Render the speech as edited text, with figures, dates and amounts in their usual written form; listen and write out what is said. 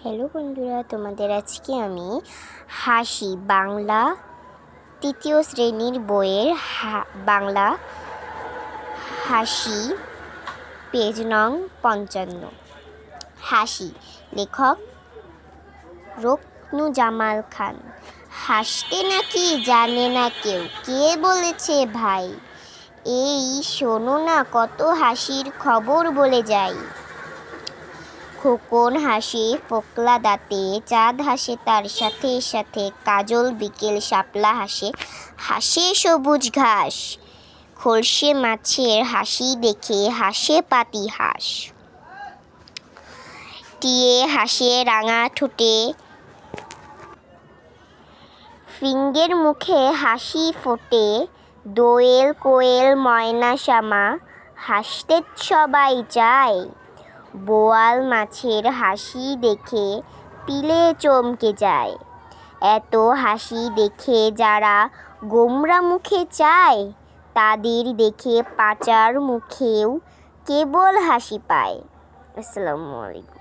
Hello বন্ধুরা, তোমাদের আজকে আমি হাসি বাংলা তৃতীয় শ্রেণীর বইয়ের বাংলা হাসি পেজ নং 55। হাসি, লেখক রুকনুজ্জামান খান। হাসতে নাকি জানে না কেউ, কে বলেছে ভাই? এই শোনো না, কত হাসির খবর বলে যাই। খোকন হাসে ফোকলা দাঁতে, চাঁদ হাসে তার সাথে সাথে, কাজল বিকেল শাপলা হাসে, হাসে সবুজ ঘাস। খলসে মাছের হাসি দেখে হাসে পাতি হাঁস। টিয়ে হাসে রাঙা ঠোঁটে, ফিঙের মুখে হাসি ফোটে। দোয়েল কোয়েল ময়না শ্যামা হাসতে সবাই চায়। বোয়াল মাছের হাসি দেখে পিলে চমকে যায়। এত হাসি দেখে যারা গোমরা মুখে চায়, তাদের দেখে পাচার মুখেও কেবল হাসি পায়। আসসালামু আলাইকুম।